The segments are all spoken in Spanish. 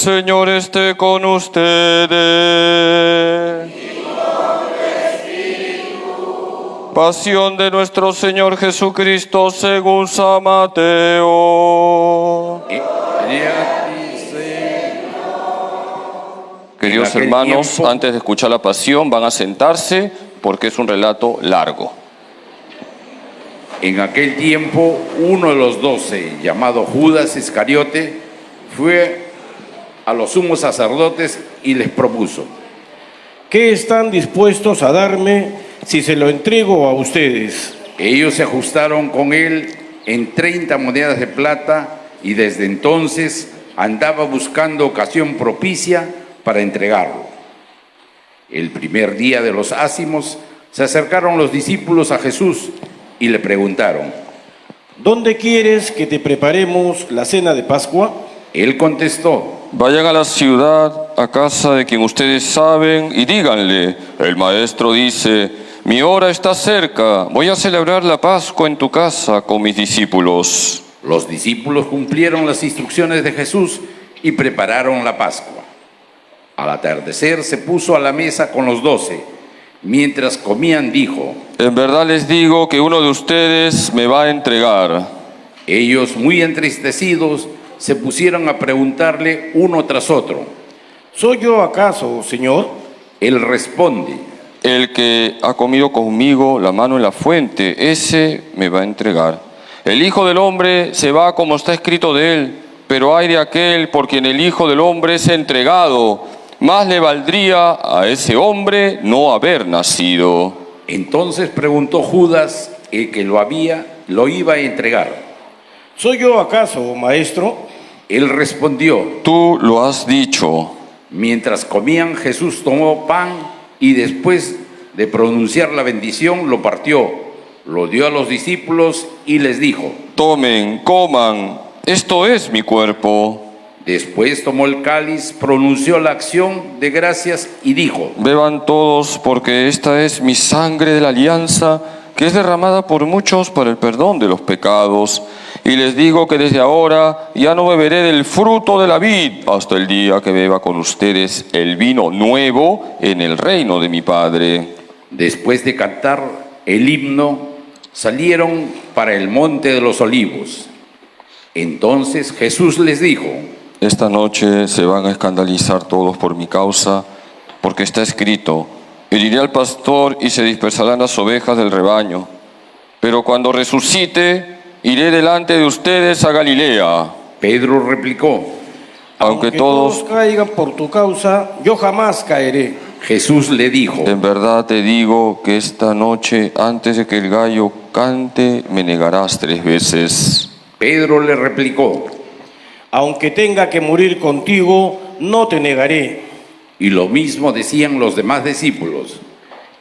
Señor esté con ustedes. Pasión de nuestro Señor Jesucristo según San Mateo. Queridos hermanos, antes de escuchar la pasión, van a sentarse porque es un relato largo. En aquel tiempo, uno de los 12, llamado Judas Iscariote, fue a los sumos sacerdotes y les propuso: ¿qué están dispuestos a darme si se lo entrego a ustedes? Ellos se ajustaron con él en 30 monedas de plata y desde entonces andaba buscando ocasión propicia para entregarlo. El primer día de los ácimos se acercaron los discípulos a Jesús y le preguntaron: ¿dónde quieres que te preparemos la cena de Pascua? Él contestó: vayan a la ciudad, a casa de quien ustedes saben, y díganle: el maestro dice, mi hora está cerca, voy a celebrar la Pascua en tu casa con mis discípulos. Los discípulos cumplieron las instrucciones de Jesús y prepararon la Pascua. Al atardecer se puso a la mesa con los 12. Mientras comían dijo: en verdad les digo que uno de ustedes me va a entregar. Ellos, muy entristecidos, se pusieron a preguntarle uno tras otro: ¿soy yo acaso, Señor? Él responde: el que ha comido conmigo la mano en la fuente, ese me va a entregar. El Hijo del Hombre se va como está escrito de él, pero ay de aquel por quien el Hijo del Hombre es entregado. Más le valdría a ese hombre no haber nacido. Entonces preguntó Judas, el que lo iba a entregar: ¿soy yo acaso, maestro? Él respondió: tú lo has dicho. Mientras comían, Jesús tomó pan y después de pronunciar la bendición lo partió, lo dio a los discípulos y les dijo: tomen, coman, esto es mi cuerpo. Después tomó el cáliz, pronunció la acción de gracias y dijo: beban todos, porque esta es mi sangre de la alianza, que es derramada por muchos para el perdón de los pecados. Y les digo que desde ahora ya no beberé del fruto de la vid hasta el día que beba con ustedes el vino nuevo en el reino de mi Padre. Después de cantar el himno, salieron para el monte de los olivos. Entonces Jesús les dijo: esta noche se van a escandalizar todos por mi causa, porque está escrito: heriré al pastor y se dispersarán las ovejas del rebaño. Pero cuando resucite, iré delante de ustedes a Galilea. Pedro replicó: aunque todos caigan por tu causa, yo jamás caeré. Jesús le dijo: en verdad te digo que esta noche, antes de que el gallo cante, me negarás 3 veces. Pedro le replicó: aunque tenga que morir contigo, no te negaré. Y lo mismo decían los demás discípulos.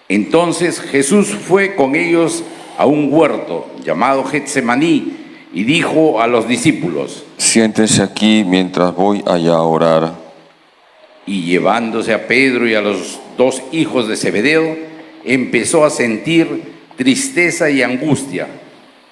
Entonces Jesús fue con ellos a un huerto llamado Getsemaní y dijo a los discípulos: siéntense aquí mientras voy allá a orar. Y llevándose a Pedro y a los 2 hijos de Zebedeo, empezó a sentir tristeza y angustia.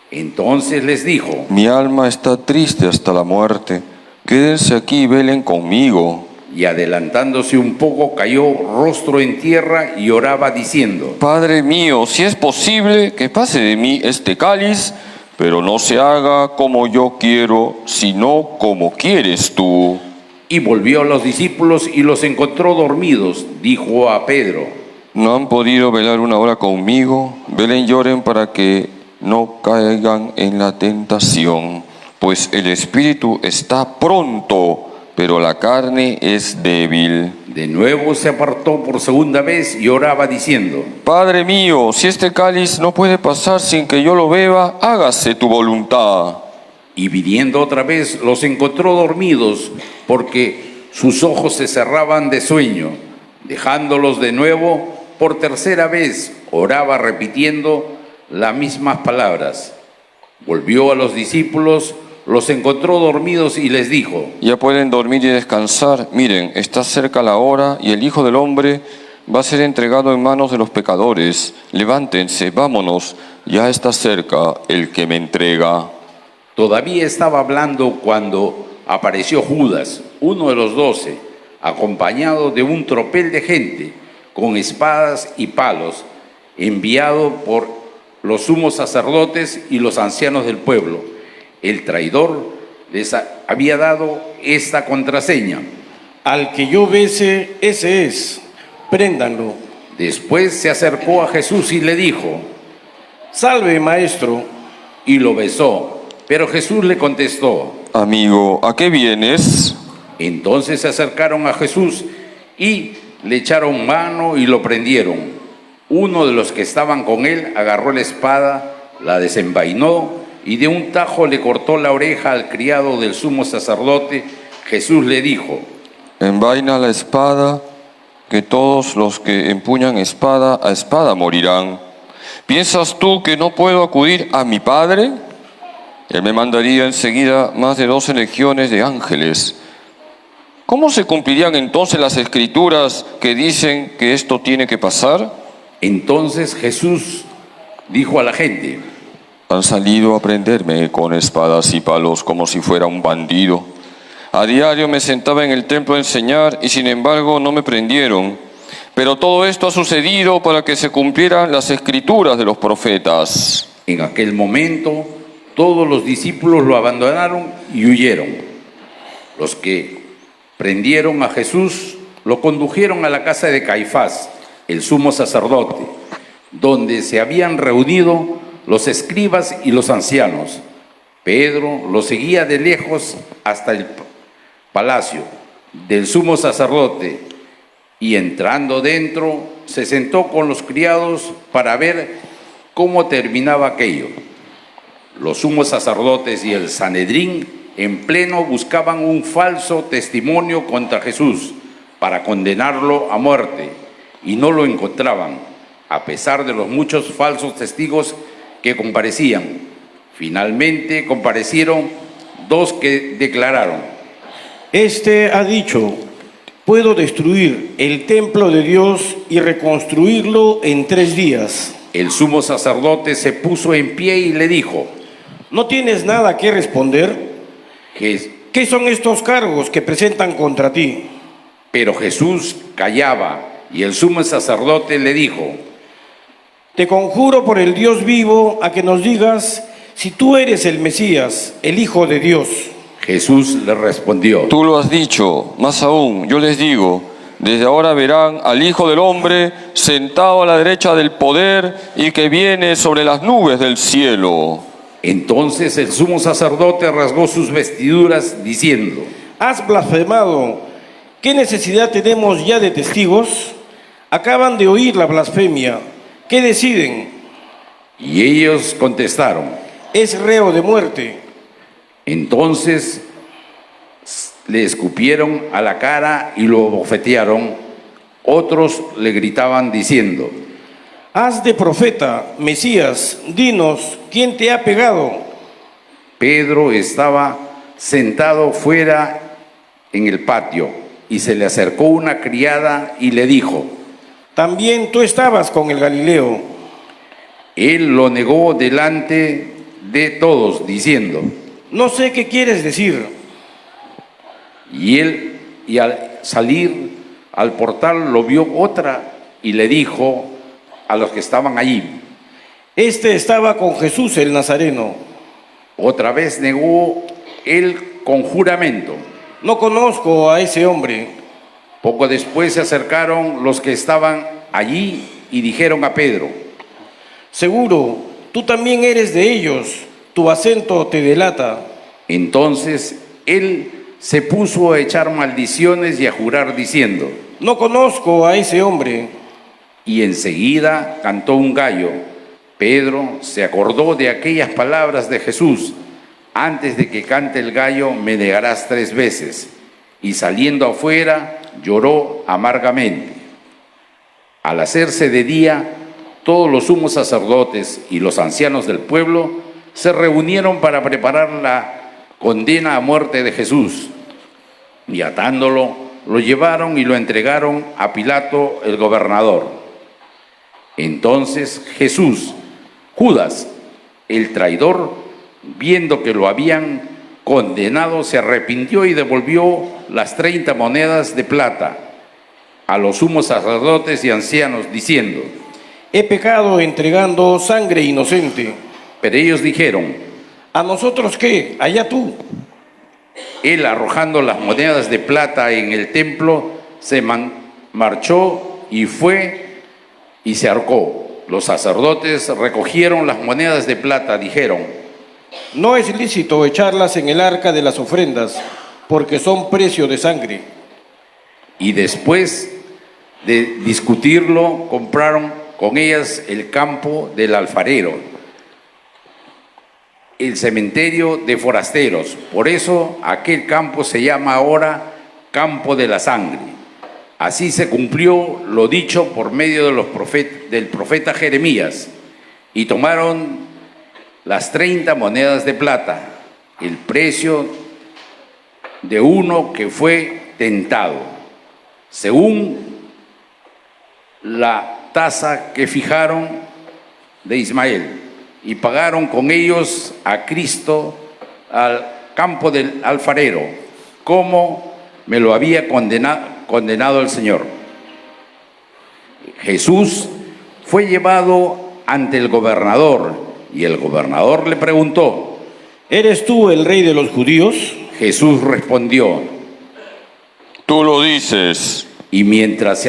Entonces les dijo: mi alma está triste hasta la muerte, quédense aquí y velen conmigo. Y adelantándose un poco, cayó rostro en tierra y oraba diciendo: Padre mío, si es posible, que pase de mí este cáliz, pero no se haga como yo quiero, sino como quieres tú. Y volvió a los discípulos y los encontró dormidos. Dijo a Pedro: ¿no han podido velar una hora conmigo? Velen y lloren para que no caigan en la tentación, pues el espíritu está pronto, pero la carne es débil. De nuevo se apartó por segunda vez y oraba diciendo: Padre mío, si este cáliz no puede pasar sin que yo lo beba, hágase tu voluntad. Y viniendo otra vez los encontró dormidos, porque sus ojos se cerraban de sueño. Dejándolos de nuevo, por tercera vez oraba repitiendo las mismas palabras. Volvió a los discípulos, los encontró dormidos y les dijo: ya pueden dormir y descansar. Miren, está cerca la hora y el Hijo del Hombre va a ser entregado en manos de los pecadores. Levántense, vámonos, ya está cerca el que me entrega. Todavía estaba hablando cuando apareció Judas, uno de los 12, acompañado de un tropel de gente, con espadas y palos, enviado por los sumos sacerdotes y los ancianos del pueblo. El traidor les había dado esta contraseña: al que yo bese, ese es, préndanlo. Después se acercó a Jesús y le dijo, Salve, maestro. y lo besó. Pero Jesús le contestó. Amigo, ¿a qué vienes? Entonces se acercaron a Jesús y le echaron mano y lo prendieron. Uno de los que estaban con él agarró la espada, la desenvainó y de un tajo le cortó la oreja al criado del sumo sacerdote. Jesús le dijo, Envaina la espada, que todos los que empuñan espada a espada morirán. ¿Piensas tú que no puedo acudir a mi Padre? Él me mandaría enseguida más de 12 legiones de ángeles. ¿Cómo se cumplirían entonces las escrituras que dicen que esto tiene que pasar? Entonces Jesús dijo a la gente, Han salido a prenderme con espadas y palos como si fuera un bandido. A diario me sentaba en el templo a enseñar y sin embargo no me prendieron. Pero todo esto ha sucedido para que se cumplieran las escrituras de los profetas. En aquel momento todos los discípulos lo abandonaron y huyeron. Los que prendieron a Jesús lo condujeron a la casa de Caifás, el sumo sacerdote, donde se habían reunido los escribas y los ancianos. Pedro lo seguía de lejos hasta el palacio del sumo sacerdote y entrando dentro se sentó con los criados para ver cómo terminaba aquello. Los sumos sacerdotes y el Sanedrín en pleno buscaban un falso testimonio contra Jesús para condenarlo a muerte y no lo encontraban, a pesar de los muchos falsos testigos que comparecían. Finalmente comparecieron 2 que declararon, Este ha dicho, puedo destruir el templo de Dios y reconstruirlo en 3 días. El sumo sacerdote se puso en pie y le dijo, ¿No tienes nada que responder? ¿Qué son estos cargos que presentan contra ti? Pero Jesús callaba y el sumo sacerdote le dijo, Te conjuro por el Dios vivo a que nos digas si tú eres el Mesías, el Hijo de Dios. Jesús le respondió, Tú lo has dicho, más aún, yo les digo, desde ahora verán al Hijo del Hombre sentado a la derecha del poder y que viene sobre las nubes del cielo. Entonces el sumo sacerdote rasgó sus vestiduras diciendo, Has blasfemado. ¿Qué necesidad tenemos ya de testigos? Acaban de oír la blasfemia. ¿Qué deciden? y ellos contestaron. Es reo de muerte. Entonces le escupieron a la cara y lo bofetearon. Otros le gritaban diciendo, Haz de profeta, Mesías, dinos, ¿quién te ha pegado? Pedro estaba sentado fuera en el patio y se le acercó una criada y le dijo, También tú estabas con el Galileo. Él lo negó delante de todos diciendo, No sé qué quieres decir. y al salir al portal lo vio otra y le dijo a los que estaban allí, Este estaba con Jesús el Nazareno. otra vez negó él con juramento. No conozco a ese hombre. Poco después se acercaron los que estaban allí y dijeron a Pedro, Seguro, tú también eres de ellos. Tu acento te delata. entonces él se puso a echar maldiciones y a jurar diciendo, No conozco a ese hombre. y enseguida cantó un gallo. Pedro se acordó de aquellas palabras de Jesús, antes de que cante el gallo me negarás 3 veces, y saliendo afuera lloró amargamente. Al hacerse de día, todos los sumos sacerdotes y los ancianos del pueblo se reunieron para preparar la condena a muerte de Jesús, y atándolo, lo llevaron y lo entregaron a Pilato el gobernador. Entonces Judas, el traidor, viendo que lo habían condenado, se arrepintió y devolvió las 30 monedas de plata a los sumos sacerdotes y ancianos, diciendo: he pecado entregando sangre inocente. Pero ellos dijeron: ¿A nosotros qué? Allá tú. Él, arrojando las monedas de plata en el templo, se marchó y fue y se ahorcó. Los sacerdotes recogieron las monedas de plata, dijeron: no es lícito echarlas en el arca de las ofrendas, porque son precio de sangre. Y después de discutirlo, compraron con ellas el campo del alfarero, el cementerio de forasteros. Por eso aquel campo se llama ahora Campo de la Sangre. Así se cumplió lo dicho por medio de del profeta Jeremías. Y tomaron las 30 monedas de plata, el precio de uno que fue tentado, según la tasa que fijaron de Ismael, y pagaron con ellos a Cristo al campo del alfarero, como me lo había condenado el Señor. Jesús fue llevado ante el gobernador, y el gobernador le preguntó: ¿eres tú el rey de los judíos? Jesús respondió: Tú lo dices. y mientras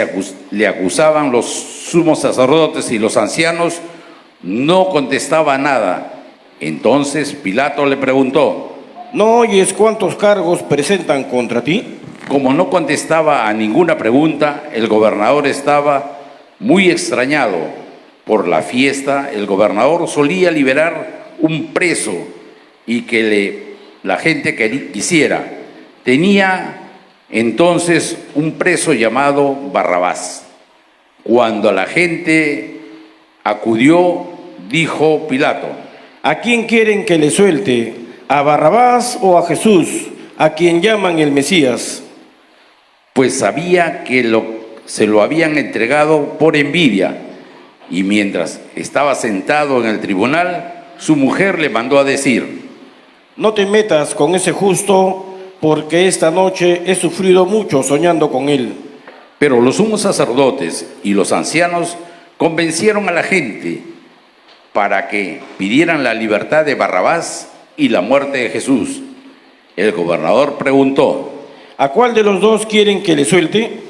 le acusaban los sumos sacerdotes y los ancianos, no contestaba nada. Entonces Pilato le preguntó: ¿no oyes cuántos cargos presentan contra ti? Como no contestaba a ninguna pregunta, el gobernador estaba muy extrañado. Por la fiesta, el gobernador solía liberar un preso y que la gente quisiera. Tenía entonces un preso llamado Barrabás. Cuando la gente acudió, dijo Pilato: ¿a quién quieren que le suelte? ¿A Barrabás o a Jesús, a quien llaman el Mesías? Pues sabía que se lo habían entregado por envidia. Y mientras estaba sentado en el tribunal, su mujer le mandó a decir: no te metas con ese justo, porque esta noche he sufrido mucho soñando con él. Pero los sumos sacerdotes y los ancianos convencieron a la gente para que pidieran la libertad de Barrabás y la muerte de Jesús. El gobernador preguntó: ¿a cuál de los dos quieren que le suelte?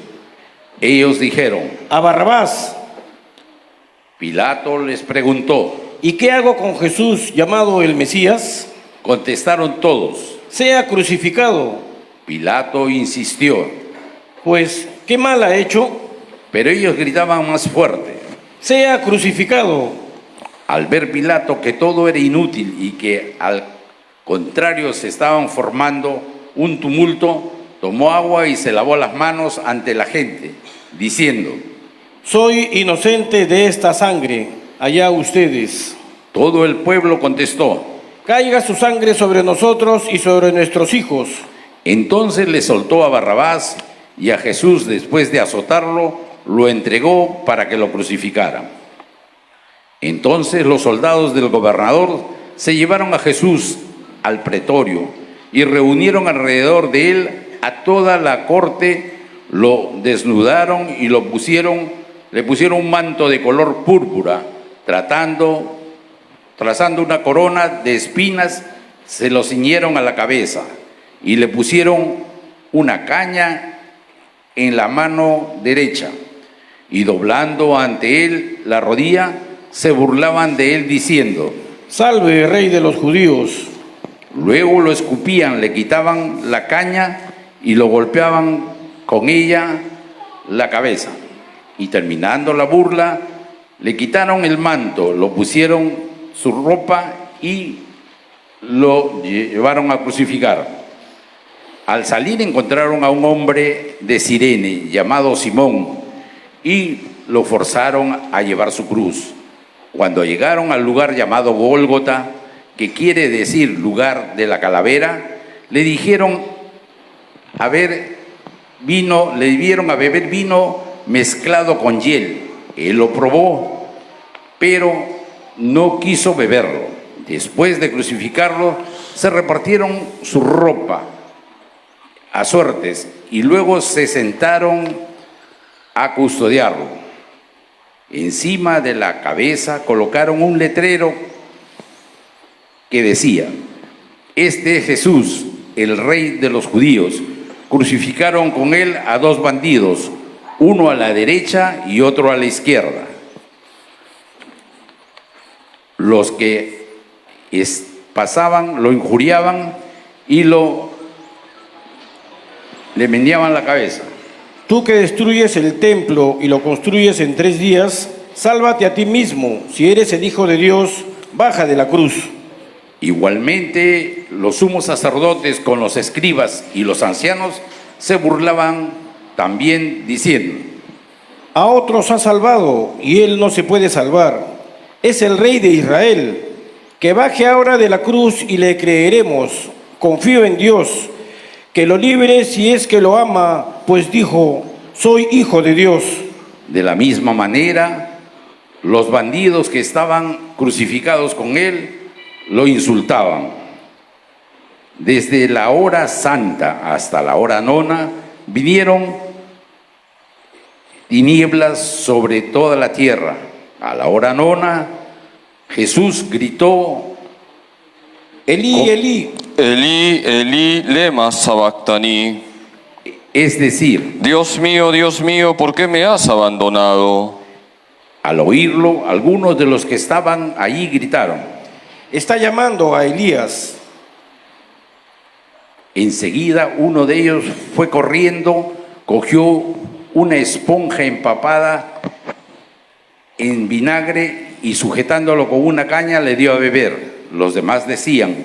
Ellos dijeron: a Barrabás. Pilato les preguntó: ¿y qué hago con Jesús llamado el Mesías? Contestaron todos: sea crucificado. Pilato insistió: pues, ¿qué mal ha hecho? Pero ellos gritaban más fuerte: sea crucificado. Al ver Pilato que todo era inútil y que al contrario se estaban formando un tumulto, tomó agua y se lavó las manos ante la gente, diciendo: soy inocente de esta sangre, allá ustedes. Todo el pueblo contestó: caiga su sangre sobre nosotros y sobre nuestros hijos. Entonces le soltó a Barrabás, y a Jesús, después de azotarlo, lo entregó para que lo crucificaran. Entonces los soldados del gobernador se llevaron a Jesús al pretorio y reunieron alrededor de él a toda la corte, lo desnudaron y le pusieron un manto de color púrpura, trazando una corona de espinas, se lo ciñeron a la cabeza y le pusieron una caña en la mano derecha, y doblando ante él la rodilla, se burlaban de él diciendo: salve, rey de los judíos. Luego lo escupían, le quitaban la caña y lo golpeaban con ella la cabeza. Y terminando la burla, le quitaron el manto, lo pusieron su ropa y lo llevaron a crucificar. Al salir encontraron a un hombre de Cirene llamado Simón y lo forzaron a llevar su cruz. Cuando llegaron al lugar llamado Gólgota, que quiere decir lugar de la calavera, le dieron a beber vino mezclado con hiel. Él lo probó, pero no quiso beberlo. Después de crucificarlo, se repartieron su ropa a suertes y luego se sentaron a custodiarlo. Encima de la cabeza colocaron un letrero que decía: "Este es Jesús, el Rey de los judíos". Crucificaron con él a dos bandidos, uno a la derecha y otro a la izquierda. Los que pasaban lo injuriaban y le meneaban la cabeza. Tú que destruyes el templo y lo construyes en 3 días, sálvate a ti mismo. Si eres el Hijo de Dios, baja de la cruz. Igualmente, los sumos sacerdotes con los escribas y los ancianos se burlaban también diciendo: A otros ha salvado y él no se puede salvar. Es el Rey de Israel. Que baje ahora de la cruz y le creeremos. Confío en Dios, que lo libre si es que lo ama, pues dijo: soy hijo de Dios. De la misma manera, los bandidos que estaban crucificados con él lo insultaban. Desde la hora santa hasta la hora nona vinieron tinieblas sobre toda la tierra. A la hora nona, Jesús gritó: Elí, Elí. Elí, Elí, lema sabactani. Es decir, Dios mío, ¿por qué me has abandonado? al oírlo, algunos de los que estaban allí gritaron. Está llamando a Elías. Enseguida uno de ellos fue corriendo, cogió una esponja empapada en vinagre y sujetándolo con una caña le dio a beber. Los demás decían: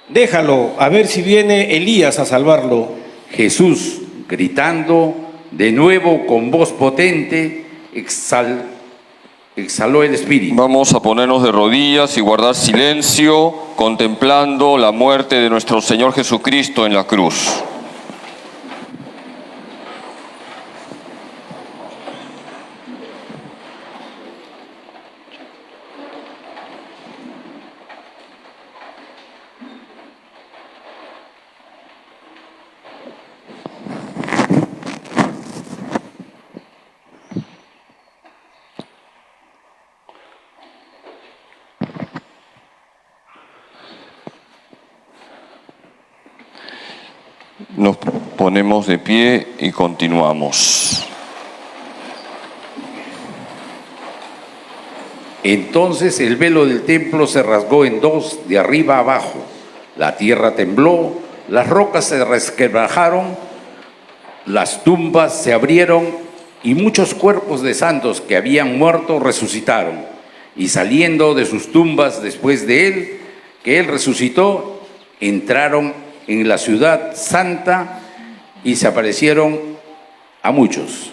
Déjalo, a ver si viene Elías a salvarlo. Jesús, gritando de nuevo con voz potente, exhaló el espíritu. Vamos a ponernos de rodillas y guardar silencio, contemplando la muerte de nuestro Señor Jesucristo en la cruz. Nos ponemos de pie y continuamos. Entonces el velo del templo se rasgó en dos, de arriba a abajo. La tierra tembló, las rocas se resquebrajaron, las tumbas se abrieron y muchos cuerpos de santos que habían muerto resucitaron. Y saliendo de sus tumbas después de él, que él resucitó, entraron en la ciudad santa y se aparecieron a muchos.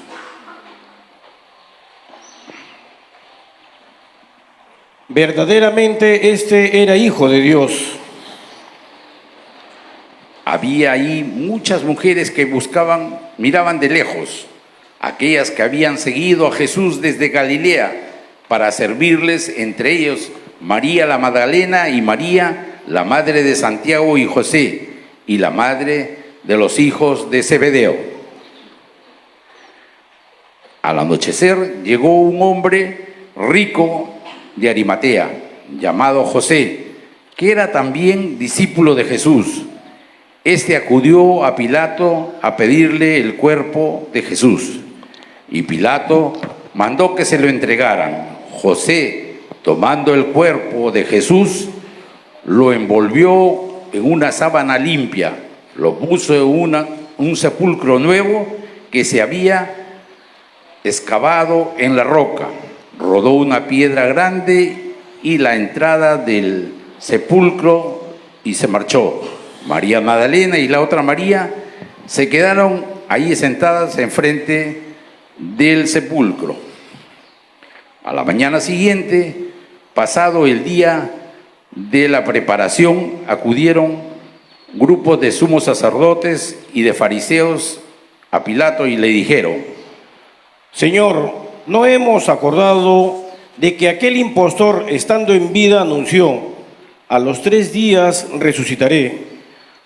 Verdaderamente este era hijo de Dios. Había ahí muchas mujeres que miraban de lejos, aquellas que habían seguido a Jesús desde Galilea para servirles, entre ellos María la Magdalena y María, la madre de Santiago y José, y la madre de los hijos de Zebedeo. Al anochecer llegó un hombre rico de Arimatea, llamado José, que era también discípulo de Jesús. Este acudió a Pilato a pedirle el cuerpo de Jesús, y Pilato mandó que se lo entregaran. José, tomando el cuerpo de Jesús, lo envolvió en una sábana limpia, lo puso en un sepulcro nuevo que se había excavado en la roca. Rodó una piedra grande y la entrada del sepulcro y se marchó. María Magdalena y la otra María se quedaron ahí sentadas enfrente del sepulcro. A la mañana siguiente, pasado el día de la preparación, acudieron grupos de sumos sacerdotes y de fariseos a Pilato y le dijeron: Señor, ¿no hemos acordado de que aquel impostor, estando en vida, anunció: a los 3 días resucitaré?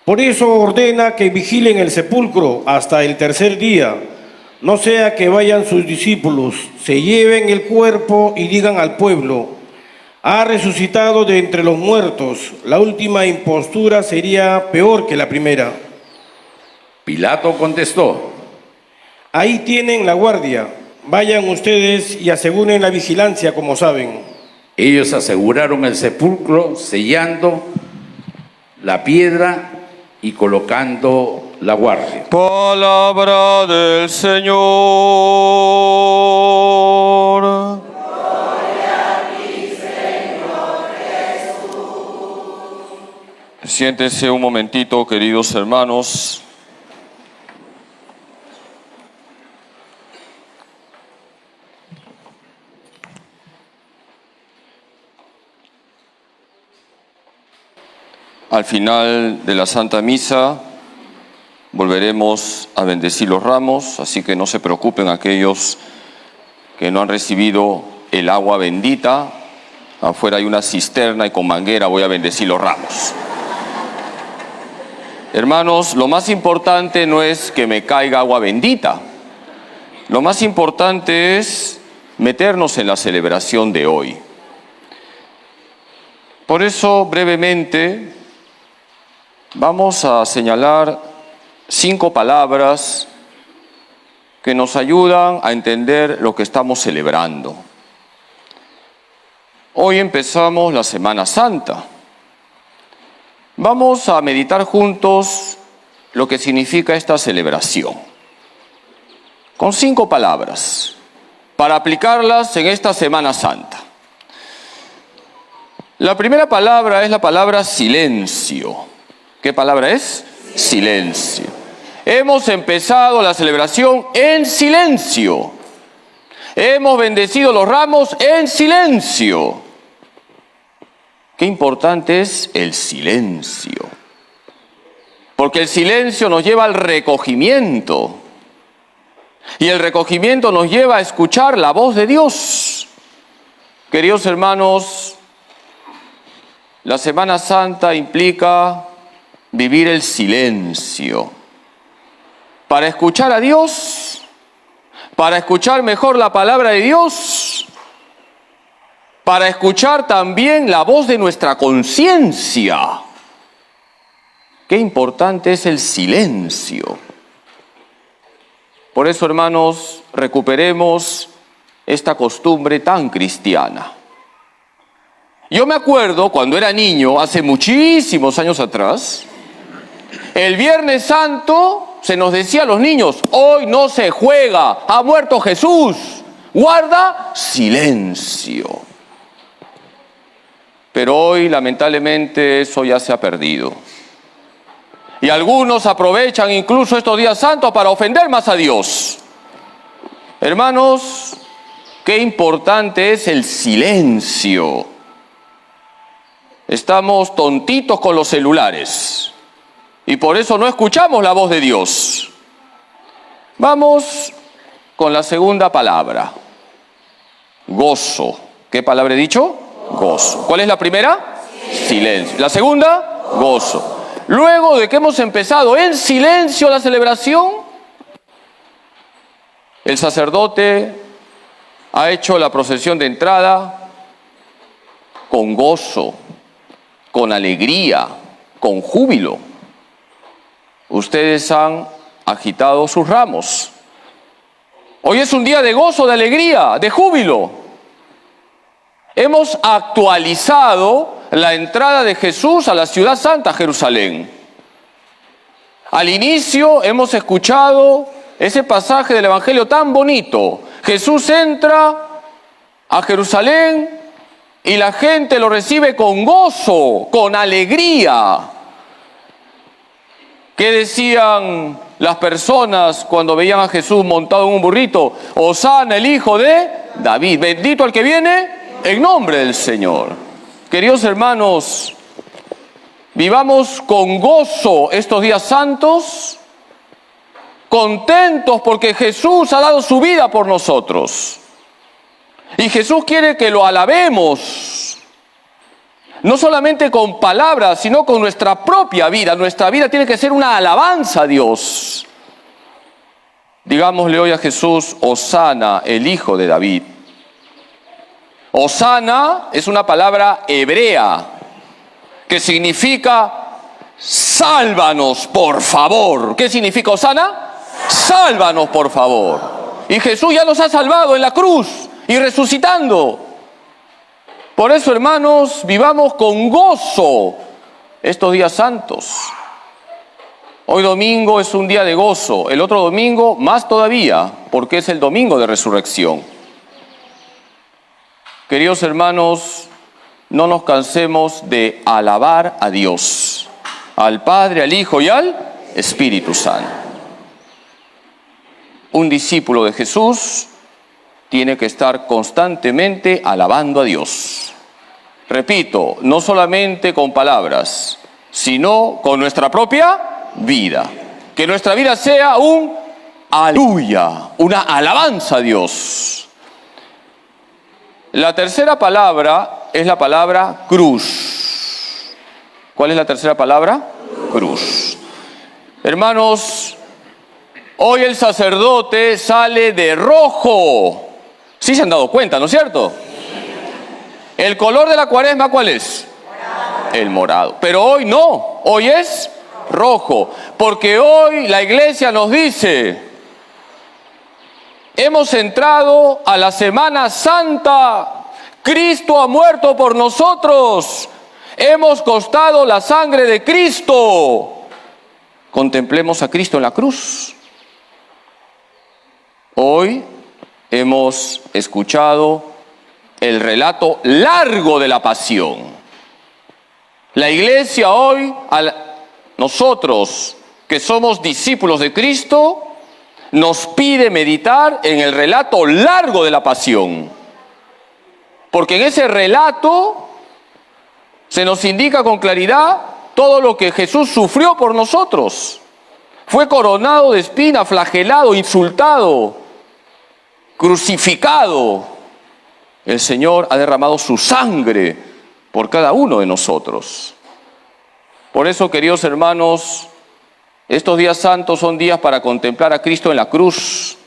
Por eso ordena que vigilen el sepulcro hasta el tercer día, no sea que vayan sus discípulos, se lleven el cuerpo y digan al pueblo: ha resucitado de entre los muertos. La última impostura sería peor que la primera. Pilato contestó: Ahí tienen la guardia. Vayan ustedes y aseguren la vigilancia como saben. ellos aseguraron el sepulcro, sellando la piedra y colocando la guardia. Palabra del Señor. Siéntense un momentito, queridos hermanos. Al final de la Santa Misa volveremos a bendecir los ramos, así que no se preocupen aquellos que no han recibido el agua bendita. Afuera hay una cisterna y con manguera voy a bendecir los ramos. Hermanos, lo más importante no es que me caiga agua bendita. Lo más importante es meternos en la celebración de hoy. Por eso, brevemente, vamos a señalar 5 palabras que nos ayudan a entender lo que estamos celebrando. Hoy empezamos la Semana Santa. Vamos a meditar juntos lo que significa esta celebración, con 5 palabras, para aplicarlas en esta Semana Santa. La primera palabra es la palabra silencio. ¿Qué palabra es? Silencio. Hemos empezado la celebración en silencio. Hemos bendecido los ramos en silencio. Qué importante es el silencio. Porque el silencio nos lleva al recogimiento. Y el recogimiento nos lleva a escuchar la voz de Dios. Queridos hermanos, la Semana Santa implica vivir el silencio. Para escuchar a Dios, para escuchar mejor la palabra de Dios, para escuchar también la voz de nuestra conciencia. Qué importante es el silencio. Por eso, hermanos, recuperemos esta costumbre tan cristiana. Yo me acuerdo cuando era niño, hace muchísimos años atrás, el Viernes Santo se nos decía a los niños: hoy no se juega, ha muerto Jesús, guarda silencio. Pero hoy, lamentablemente, eso ya se ha perdido. Y algunos aprovechan incluso estos días santos para ofender más a Dios. Hermanos, qué importante es el silencio. Estamos tontitos con los celulares y por eso no escuchamos la voz de Dios. Vamos con la segunda palabra: gozo. ¿Qué palabra he dicho? Gozo. ¿Cuál es la primera? Silencio. La segunda, gozo. Luego de que hemos empezado en silencio la celebración, el sacerdote ha hecho la procesión de entrada con gozo, con alegría, con júbilo. Ustedes han agitado sus ramos. Hoy es un día de gozo, de alegría, de júbilo. Hemos actualizado la entrada de Jesús a la ciudad santa, Jerusalén. Al inicio hemos escuchado ese pasaje del Evangelio tan bonito. Jesús entra a Jerusalén y la gente lo recibe con gozo, con alegría. ¿Qué decían las personas cuando veían a Jesús montado en un burrito? Hosana, el hijo de David, bendito el que viene en nombre del Señor. Queridos hermanos, vivamos con gozo estos días santos, contentos porque Jesús ha dado su vida por nosotros. Y Jesús quiere que lo alabemos. no solamente con palabras, sino con nuestra propia vida. Nuestra vida tiene que ser una alabanza a Dios. Digámosle hoy a Jesús, Hosana, el Hijo de David. Hosana es una palabra hebrea que significa sálvanos, por favor. ¿Qué significa Hosana? Sálvanos, por favor. Y Jesús ya nos ha salvado en la cruz y resucitando. Por eso, hermanos, vivamos con gozo estos días santos. Hoy domingo es un día de gozo, el otro domingo más todavía, porque es el domingo de resurrección. Queridos hermanos, no nos cansemos de alabar a Dios, al Padre, al Hijo y al Espíritu Santo. Un discípulo de Jesús tiene que estar constantemente alabando a Dios. Repito, no solamente con palabras, sino con nuestra propia vida. Que nuestra vida sea un aleluya, una alabanza a Dios. La tercera palabra es la palabra cruz. ¿Cuál es la tercera palabra? Cruz. Hermanos, hoy el sacerdote sale de rojo. Sí se han dado cuenta, ¿no es cierto? El color de la cuaresma, ¿cuál es? El morado. Pero hoy no, hoy es rojo. Porque hoy la iglesia nos dice, hemos entrado a la Semana Santa. Cristo ha muerto por nosotros. Hemos costado la sangre de Cristo. Contemplemos a Cristo en la cruz. Hoy hemos escuchado el relato largo de la pasión. La iglesia hoy, nosotros que somos discípulos de Cristo, nos pide meditar en el relato largo de la pasión. Porque en ese relato se nos indica con claridad todo lo que Jesús sufrió por nosotros. Fue coronado de espinas, flagelado, insultado, crucificado. El Señor ha derramado su sangre por cada uno de nosotros. Por eso, queridos hermanos, estos días santos son días para contemplar a Cristo en la cruz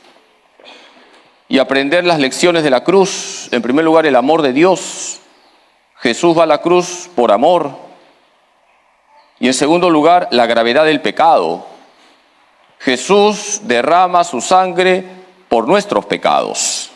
y aprender las lecciones de la cruz. En primer lugar, el amor de Dios. Jesús va a la cruz por amor. Y en segundo lugar, la gravedad del pecado. Jesús derrama su sangre por nuestros pecados.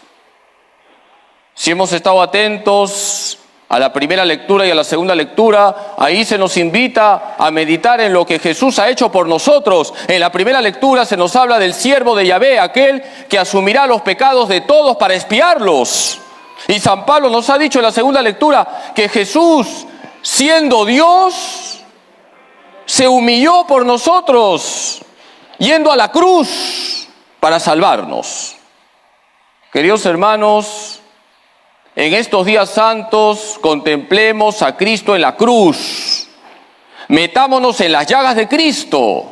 Si hemos estado atentos a la primera lectura y a la segunda lectura, ahí se nos invita a meditar en lo que Jesús ha hecho por nosotros. En la primera lectura se nos habla del siervo de Yahvé, aquel que asumirá los pecados de todos para expiarlos. Y San Pablo nos ha dicho en la segunda lectura que Jesús, siendo Dios, se humilló por nosotros, yendo a la cruz para salvarnos. Queridos hermanos, en estos días santos contemplemos a Cristo en la cruz. Metámonos en las llagas de Cristo.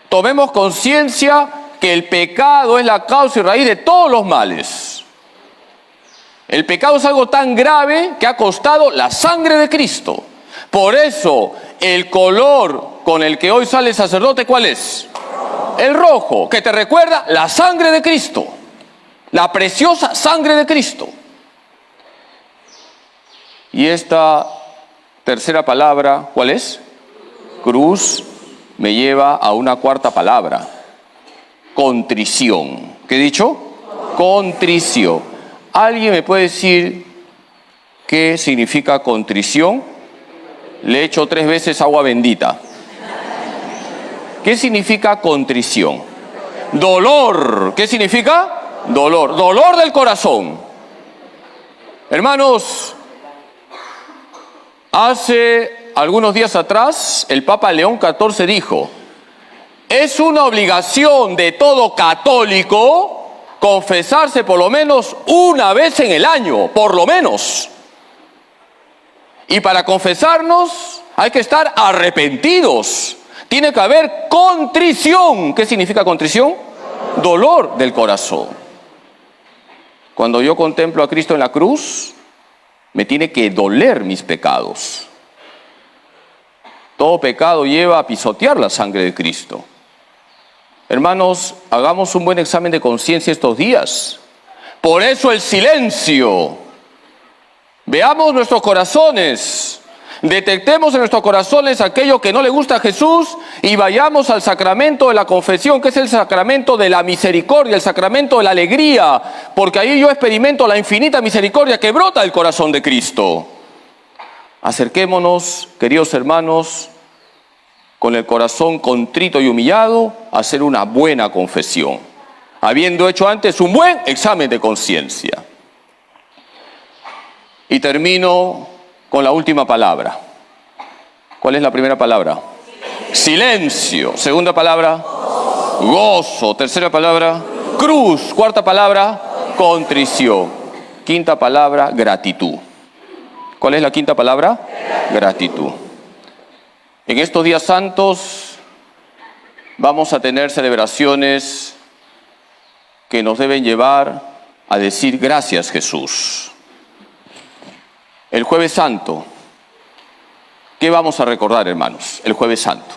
Tomemos conciencia que el pecado es la causa y raíz de todos los males. El pecado es algo tan grave que ha costado la sangre de Cristo. Por eso, el color con el que hoy sale el sacerdote, ¿cuál es? El rojo, que te recuerda la sangre de Cristo. La preciosa sangre de Cristo. Y esta tercera palabra, ¿cuál es? Cruz, me lleva a una cuarta palabra. Contrición. ¿Qué he dicho? Contrición. ¿Alguien me puede decir qué significa contrición? Le he hecho 3 veces agua bendita. ¿Qué significa contrición? Dolor. ¿Qué significa? Dolor. Dolor del corazón. Hermanos, hace algunos días atrás, el Papa León XIV dijo: es una obligación de todo católico confesarse por lo menos una vez en el año, por lo menos. Y para confesarnos hay que estar arrepentidos. Tiene que haber contrición. ¿Qué significa contrición? Dolor del corazón. Cuando yo contemplo a Cristo en la cruz, Me tiene que doler mis pecados. Todo pecado lleva a pisotear la sangre de Cristo. Hermanos, hagamos un buen examen de conciencia estos días. Por eso el silencio. Veamos nuestros corazones. Detectemos en nuestros corazones aquello que no le gusta a Jesús y vayamos al sacramento de la confesión, que es el sacramento de la misericordia, el sacramento de la alegría, porque ahí yo experimento la infinita misericordia que brota del corazón de Cristo. Acerquémonos, queridos hermanos, con el corazón contrito y humillado, a hacer una buena confesión, habiendo hecho antes un buen examen de conciencia. Y termino con la última palabra. ¿Cuál es la primera palabra? Silencio. Segunda palabra, gozo. Tercera palabra, cruz. Cuarta palabra, contrición. Quinta palabra, gratitud. ¿Cuál es la quinta palabra? Gratitud. En estos días santos vamos a tener celebraciones que nos deben llevar a decir gracias, Jesús. El Jueves Santo, ¿qué vamos a recordar, hermanos? El Jueves Santo.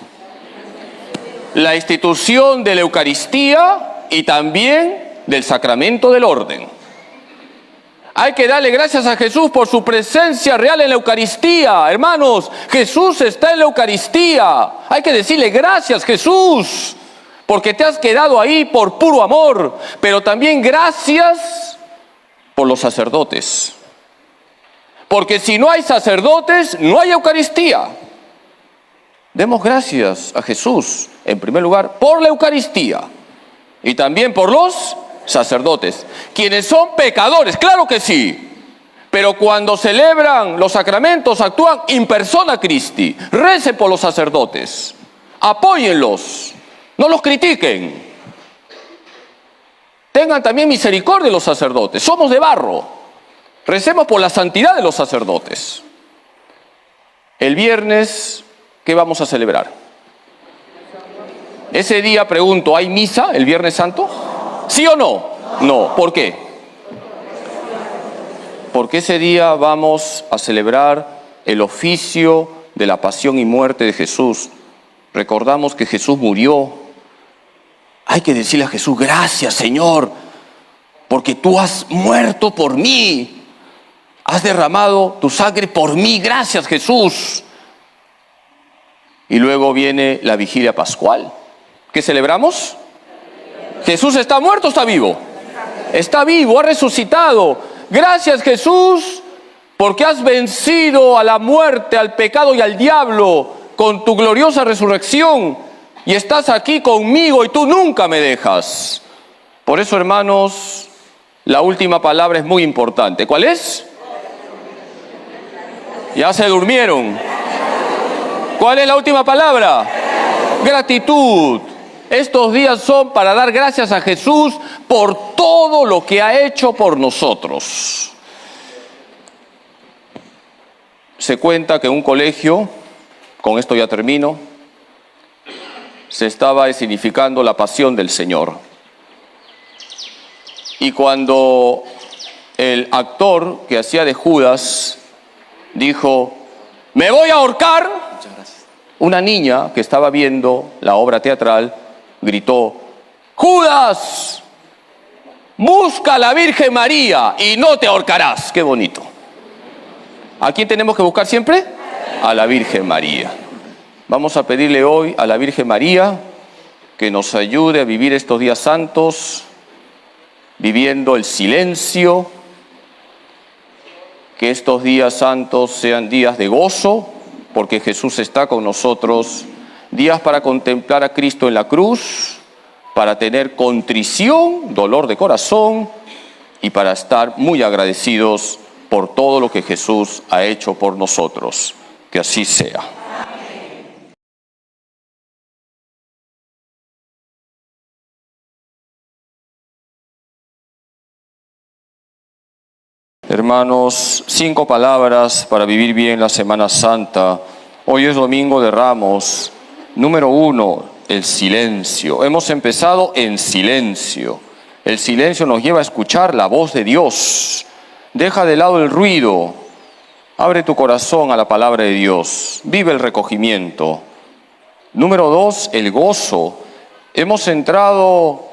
La institución de la Eucaristía y también del sacramento del orden. Hay que darle gracias a Jesús por su presencia real en la Eucaristía. Hermanos, Jesús está en la Eucaristía. Hay que decirle gracias, Jesús, porque te has quedado ahí por puro amor. Pero también gracias por los sacerdotes. Porque si no hay sacerdotes, no hay Eucaristía. Demos gracias a Jesús, en primer lugar, por la Eucaristía. Y también por los sacerdotes, quienes son pecadores, claro que sí. Pero cuando celebran los sacramentos, actúan in persona Christi. Recen por los sacerdotes. Apóyenlos. No los critiquen. Tengan también misericordia de los sacerdotes. Somos de barro. Recemos por la santidad de los sacerdotes. El viernes, ¿qué vamos a celebrar? Ese día, pregunto, ¿hay misa el Viernes Santo? ¿Sí o no? No. ¿Por qué? Porque ese día vamos a celebrar el oficio de la pasión y muerte de Jesús. Recordamos que Jesús murió. Hay que decirle a Jesús, gracias, Señor, porque tú has muerto por mí. Has derramado tu sangre por mí. Gracias, Jesús. Y luego viene la vigilia pascual. ¿Qué celebramos? ¿Jesús está muerto o está vivo? Está vivo, ha resucitado. Gracias, Jesús, porque has vencido a la muerte, al pecado y al diablo con tu gloriosa resurrección. Y estás aquí conmigo y tú nunca me dejas. Por eso, hermanos, la última palabra es muy importante. ¿Cuál es? Ya se durmieron. ¿Cuál es la última palabra? Gratitud. Estos días son para dar gracias a Jesús por todo lo que ha hecho por nosotros. Se cuenta que en un colegio, con esto ya termino, se estaba escenificando la pasión del Señor. Y cuando el actor que hacía de Judas dijo, me voy a ahorcar, una niña que estaba viendo la obra teatral gritó, Judas, busca a la Virgen María y no te ahorcarás. Qué bonito. ¿A quién tenemos que buscar siempre? A la Virgen María. Vamos a pedirle hoy a la Virgen María que nos ayude a vivir estos días santos, viviendo el silencio, que estos días santos sean días de gozo, porque Jesús está con nosotros, días para contemplar a Cristo en la cruz, para tener contrición, dolor de corazón, y para estar muy agradecidos por todo lo que Jesús ha hecho por nosotros. Que así sea. Hermanos, 5 palabras para vivir bien la Semana Santa. Hoy es Domingo de Ramos. Número 1, el silencio. Hemos empezado en silencio. El silencio nos lleva a escuchar la voz de Dios. Deja de lado el ruido. Abre tu corazón a la palabra de Dios. Vive el recogimiento. Número 2, el gozo. Hemos entrado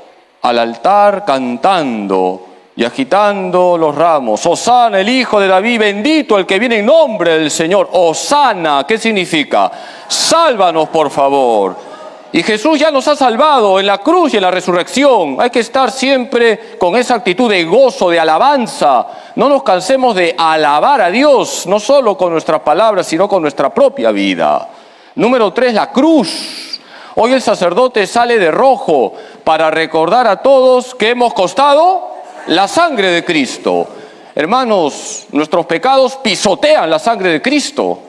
al altar cantando y agitando los ramos. Hosana, el Hijo de David, bendito el que viene en nombre del Señor. Hosana, ¿qué significa? Sálvanos, por favor. Y Jesús ya nos ha salvado en la cruz y en la resurrección. Hay que estar siempre con esa actitud de gozo, de alabanza. No nos cansemos de alabar a Dios, no solo con nuestras palabras, sino con nuestra propia vida. Número 3, la cruz. Hoy el sacerdote sale de rojo para recordar a todos que hemos costado la sangre de Cristo. Hermanos, nuestros pecados pisotean la sangre de Cristo.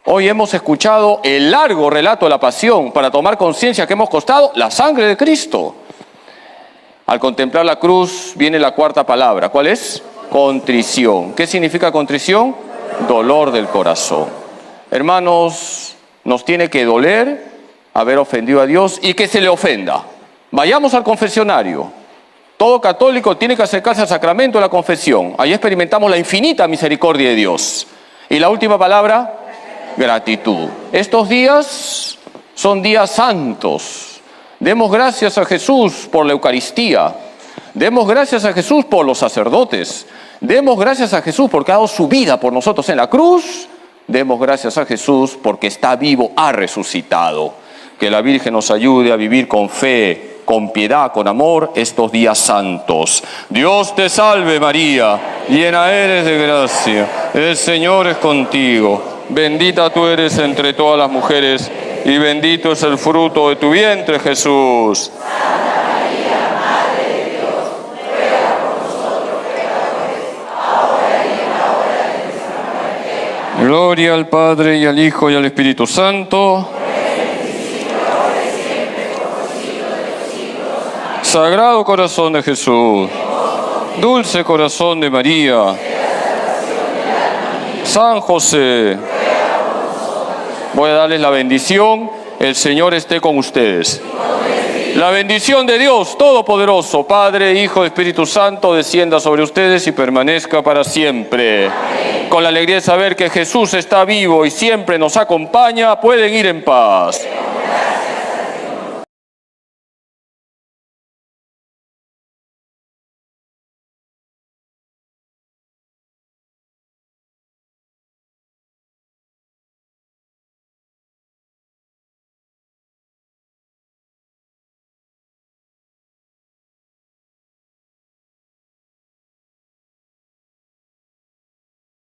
Hoy hemos escuchado el largo relato de la pasión para tomar conciencia que hemos costado la sangre de Cristo. Al contemplar la cruz viene la cuarta palabra. ¿Cuál es? Contrición. ¿Qué significa contrición? Dolor del corazón. Hermanos, nos tiene que doler haber ofendido a Dios y que se le ofenda. Vayamos al confesionario. Todo católico tiene que acercarse al sacramento de la confesión. Ahí experimentamos la infinita misericordia de Dios. Y la última palabra, gratitud. Estos días son días santos. Demos gracias a Jesús por la Eucaristía. Demos gracias a Jesús por los sacerdotes. Demos gracias a Jesús porque ha dado su vida por nosotros en la cruz. Demos gracias a Jesús porque está vivo, ha resucitado. Que la Virgen nos ayude a vivir con fe, con piedad, con amor estos días santos. Dios te salve María, llena eres de gracia. El Señor es contigo. Bendita tú eres entre todas las mujeres y bendito es el fruto de tu vientre, Jesús. Santa María, Madre de Dios, ruega por nosotros pecadores, ahora y en la hora de nuestra muerte. Gloria al Padre y al Hijo y al Espíritu Santo. Sagrado corazón de Jesús, dulce corazón de María, San José. Voy a darles la bendición. El Señor esté con ustedes. La bendición de Dios Todopoderoso, Padre, Hijo y Espíritu Santo, descienda sobre ustedes y permanezca para siempre. Amén. Con la alegría de saber que Jesús está vivo y siempre nos acompaña, pueden ir en paz.